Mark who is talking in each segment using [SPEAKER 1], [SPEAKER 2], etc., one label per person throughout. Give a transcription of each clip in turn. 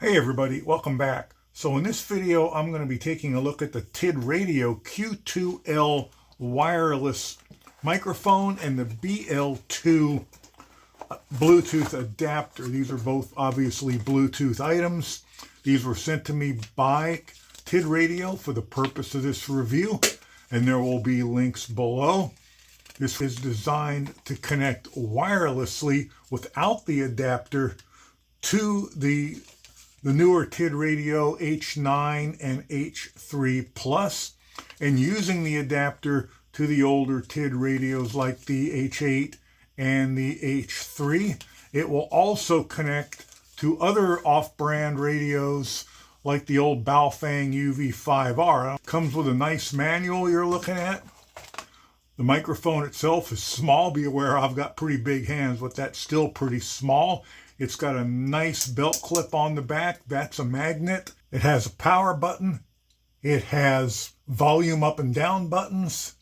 [SPEAKER 1] Hey everybody, welcome back. So in this video, I'm going to be taking a look at the TIDRADIO Q2L wireless microphone and the BL2 Bluetooth adapter. These are both obviously Bluetooth items. These were sent to me by TIDRADIO for the purpose of this review, and there will be links below. This is designed to connect wirelessly without the adapter to the newer TIDRADIO H9 and H3 Plus, and using the adapter to the older TIDRADIOs like the H8 and the H3. It will also connect to other off-brand radios like the old Baofeng UV5R. It comes with a nice manual you're looking at. The microphone itself is small. Be aware I've got pretty big hands, but that's still pretty small. It's got a nice belt clip on the back. That's a magnet. It has a power button. It has volume up and down buttons.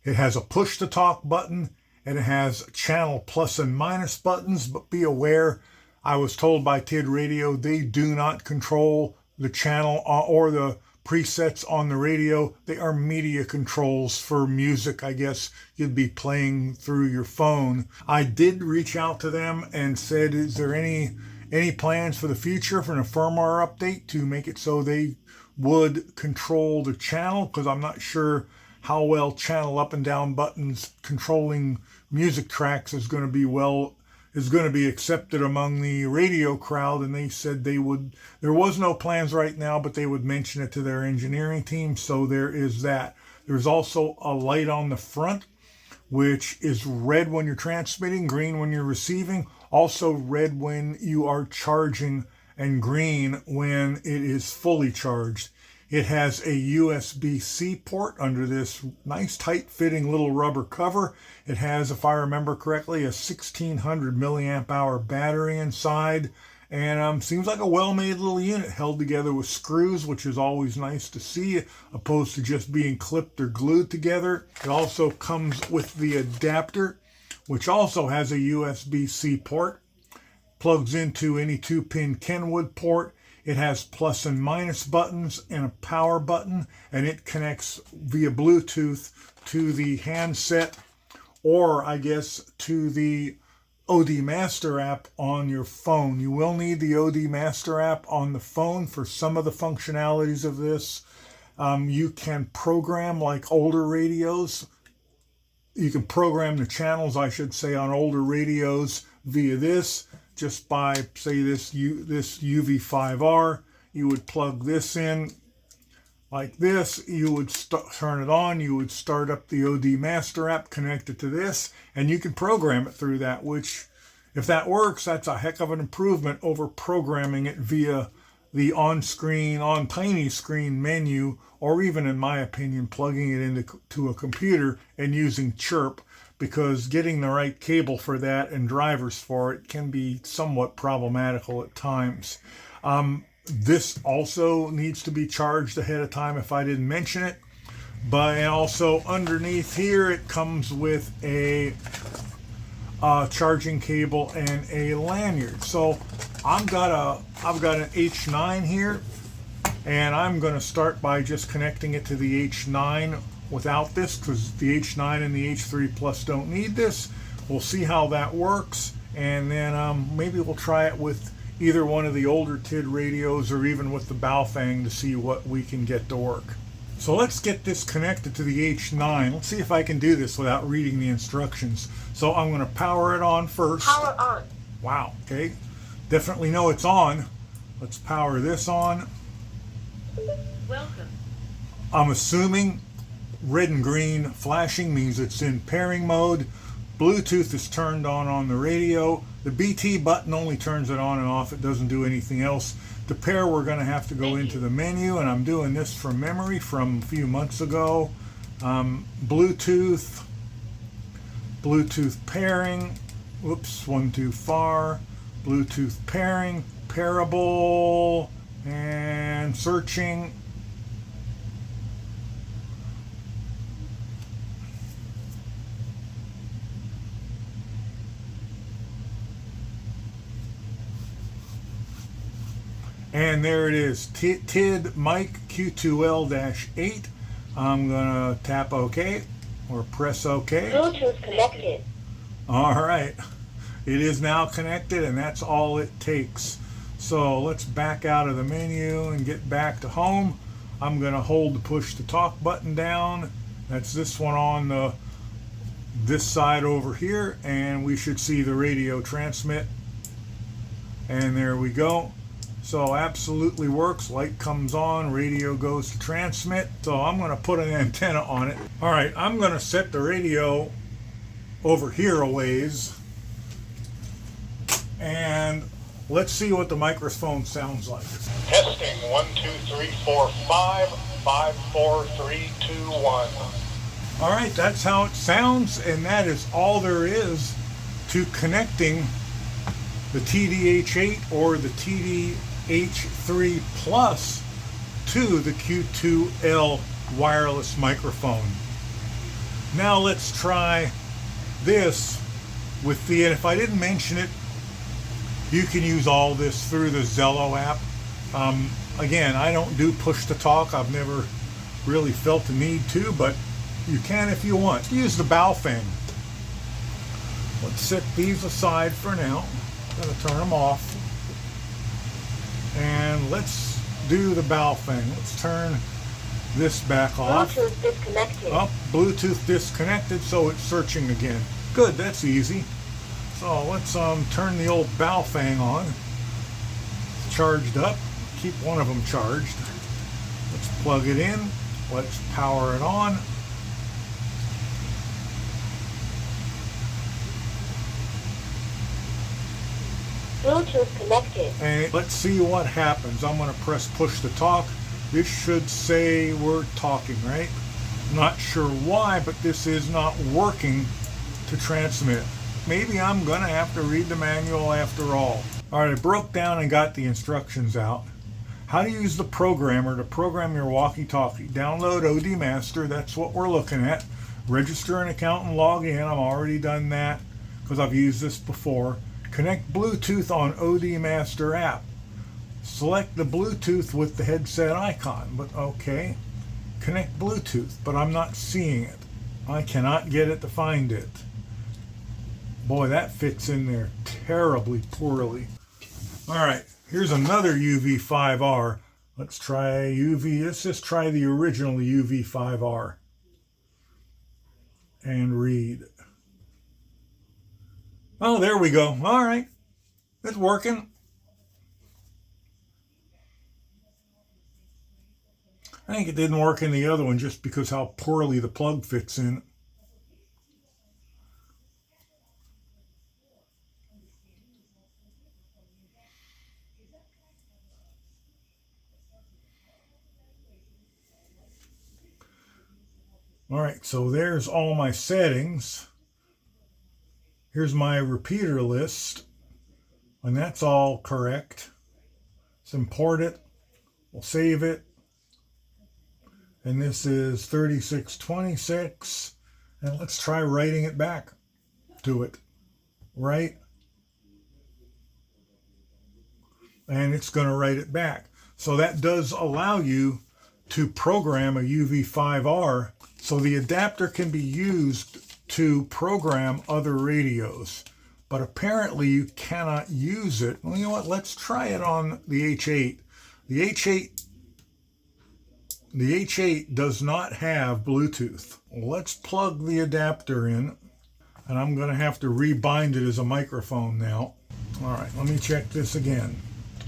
[SPEAKER 1] It has a push to talk button, and it has channel plus and minus buttons. But be aware, I was told by TIDRADIO they do not control the channel or the presets on the radio. They are media controls for music, I guess you'd be playing through your phone. I did reach out to them and said, is there any plans for the future for a firmware update to make it so they would control the channel? Because I'm not sure how well channel up and down buttons controlling music tracks is going to be accepted among the radio crowd, and they said they would. There was no plans right now, but they would mention it to their engineering team, so there is that. There's also a light on the front, which is red when you're transmitting, green when you're receiving, also red when you are charging, and green when it is fully charged. It has a USB-C port under this nice tight-fitting little rubber cover. It has, if I remember correctly, a 1600 milliamp hour battery inside, and seems like a well-made little unit held together with screws, which is always nice to see, opposed to just being clipped or glued together. It also comes with the adapter, which also has a USB-C port, plugs into any 2-pin Kenwood port. It has plus and minus buttons and a power button, and it connects via Bluetooth to the handset, or I guess to the OD Master app on your phone. You will need the OD Master app on the phone for some of the functionalities of this. You can program like older radios. You can program the channels, I should say, on older radios via this. Just by, say, this UV5R, you would plug this in like this. You would turn it on. You would start up the OD Master app, connect it to this, and you can program it through that, which, if that works, that's a heck of an improvement over programming it via the on-screen, on tiny screen menu, or even, in my opinion, plugging it into a computer and using Chirp, because getting the right cable for that and drivers for it can be somewhat problematical at times. This also needs to be charged ahead of time if I didn't mention it. But also underneath here, it comes with a charging cable and a lanyard. So I've got an H9 here, and I'm going to start by just connecting it to the H9 without this, because the H9 and the H3 Plus don't need this. We'll see how that works, and then maybe we'll try it with either one of the older TIDRADIOs or even with the Baofeng to see what we can get to work. So let's get this connected to the H9. Let's see if I can do this without reading the instructions. So I'm going to power it on first.
[SPEAKER 2] Power on.
[SPEAKER 1] Wow, okay. Definitely know it's on. Let's power this on.
[SPEAKER 2] Welcome.
[SPEAKER 1] I'm assuming red and green flashing means it's in pairing mode. Bluetooth is turned on the radio. The BT button only turns it on and off. It doesn't do anything else. To pair, we're going to have to go into the menu, and I'm doing this from memory from a few months ago. Bluetooth pairing. Whoops, one too far. Bluetooth pairing, pairable, and searching. And there it is, TID mic Q2L-8. I'm going to tap OK or press OK.
[SPEAKER 2] Bluetooth connected.
[SPEAKER 1] All right. It is now connected, and that's all it takes. So let's back out of the menu and get back to home. I'm going to hold the push to talk button down. That's this one on this side over here, and we should see the radio transmit. And there we go. So absolutely works. Light comes on, radio goes to transmit. So I'm going to put an antenna on it. All right, I'm going to set the radio over here a ways. And let's see what the microphone sounds like.
[SPEAKER 3] Testing 1 2 3 4 5 5 4 3 2 1.
[SPEAKER 1] All right, that's how it sounds, and that is all there is to connecting the TDH8 or the TDH3 Plus to the Q2L wireless microphone. Now let's try this with the, and if I didn't mention it, you can use all this through the Zello app. Again, I don't do push to talk. I've never really felt the need to, but you can if you want. Use the Baofeng. Let's set these aside for now. I'm going to turn them off. And let's do the Baofeng. Let's turn this back off.
[SPEAKER 2] Bluetooth disconnected.
[SPEAKER 1] Oh, Bluetooth disconnected, so it's searching again. Good, that's easy. So let's turn the old Baofeng on. It's charged up. Keep one of them charged. Let's plug it in. Let's power it on.
[SPEAKER 2] Bluetooth connected.
[SPEAKER 1] And let's see what happens. I'm going to press push to talk. This should say we're talking, right? Not sure why, but this is not working to transmit. Maybe I'm going to have to read the manual after all. All right, I broke down and got the instructions out. How to use the programmer to program your walkie-talkie. Download OD Master, that's what we're looking at. Register an account and log in. I've already done that because I've used this before. Connect Bluetooth on OD Master app. Select the Bluetooth with the headset icon, but okay. Connect Bluetooth, but I'm not seeing it. I cannot get it to find it. Boy, that fits in there terribly poorly. All right, here's another UV5R. Let's try let's just try the original UV5R and read. Oh, there we go. All right, it's working. I think it didn't work in the other one just because how poorly the plug fits in. All right, so there's all my settings. Here's my repeater list, and that's all correct. Let's import it. We'll save it. And this is 3626. And let's try writing it back to it. Right? And it's going to write it back. So that does allow you to program a UV5R. So the adapter can be used to program other radios. But apparently you cannot use it. Well, you know what? Let's try it on the H8. The H8 does not have Bluetooth. Let's plug the adapter in, and I'm going to have to rebind it as a microphone now. All right, let me check this again.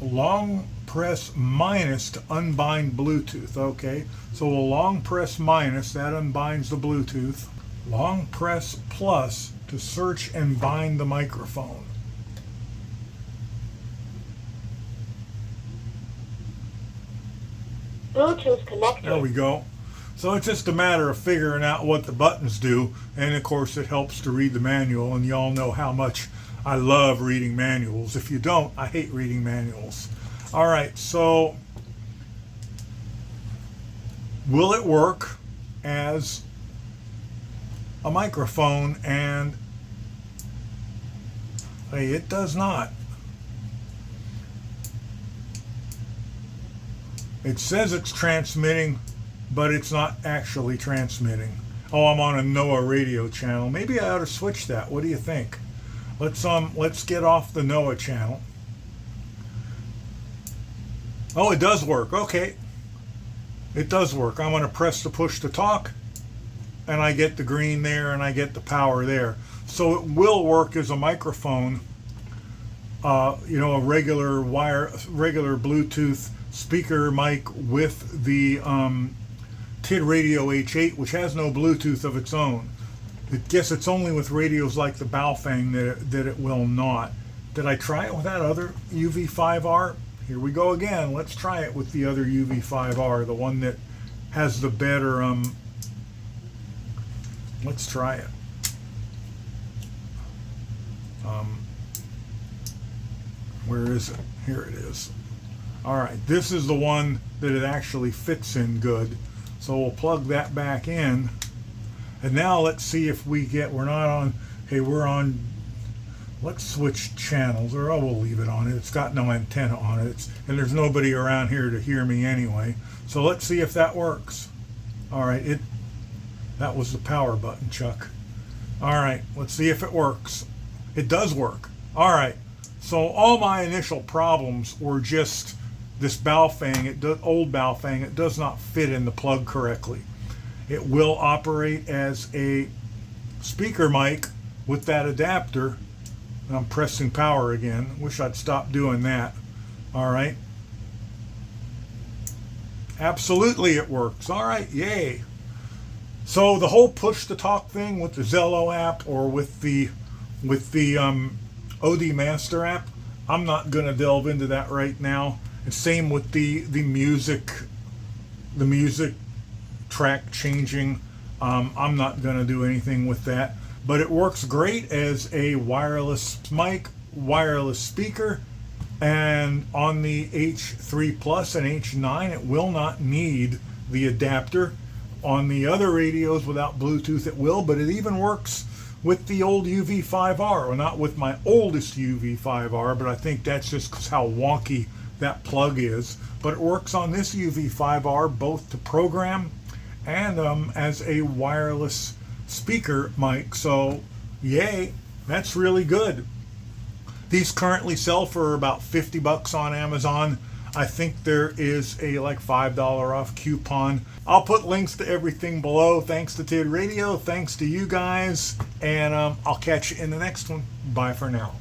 [SPEAKER 1] Long press minus to unbind Bluetooth. Okay, so a long press minus, that unbinds the Bluetooth. Long press plus to search and bind the microphone.
[SPEAKER 2] Bluetooth connected.
[SPEAKER 1] There we go. So it's just a matter of figuring out what the buttons do, and of course it helps to read the manual, and y'all know how much I love reading manuals. If you don't, I hate reading manuals. All right, so will it work as a microphone? And hey, it does not. It says it's transmitting, but it's not actually transmitting. Oh, I'm on a NOAA radio channel. Maybe I ought to switch that. What do you think? Let's get off the NOAA channel. Oh, it does work. Okay. It does work. I'm going to press the push to talk, and I get the green there, and I get the power there. So it will work as a microphone, you know, a regular Bluetooth speaker mic with the TIDRADIO H8, which has no Bluetooth of its own. I guess it's only with radios like the Baofeng that it will not. Did I try it with that other UV5R? Here we go again. Let's try it with the other UV5R, the one that has the better, let's try it. Where is it? Here it is. All right, this is the one that it actually fits in good. So we'll plug that back in. And now let's see if we get, we're not on, hey, we're on, let's switch channels, or we'll leave it on it. It's got no antenna on it. And there's nobody around here to hear me anyway. So let's see if that works. All right, that was the power button, Chuck. All right, let's see if it works. It does work. All right, so all my initial problems were just this Baofeng, old Baofeng, it does not fit in the plug correctly. It will operate as a speaker mic with that adapter. I'm pressing power again. Wish I'd stop doing that. All right. Absolutely it works. All right, yay. So the whole push to talk thing with the Zello app or with the OD Master app, I'm not going to delve into that right now. And same with the music track changing. I'm not going to do anything with that, but it works great as a wireless mic, wireless speaker, and on the H3 Plus and H9 it will not need the adapter. On the other radios without Bluetooth it will, but it even works with the old UV5R, or not with my oldest UV5R, but I think that's just how wonky that plug is. But it works on this UV5R both to program and as a wireless speaker mic. So yay, that's really good. These currently sell for about $50 on Amazon. I think there is a like $5 off coupon. I'll put links to everything below. Thanks to TIDRADIO, thanks to you guys, and I'll catch you in the next one. Bye for now.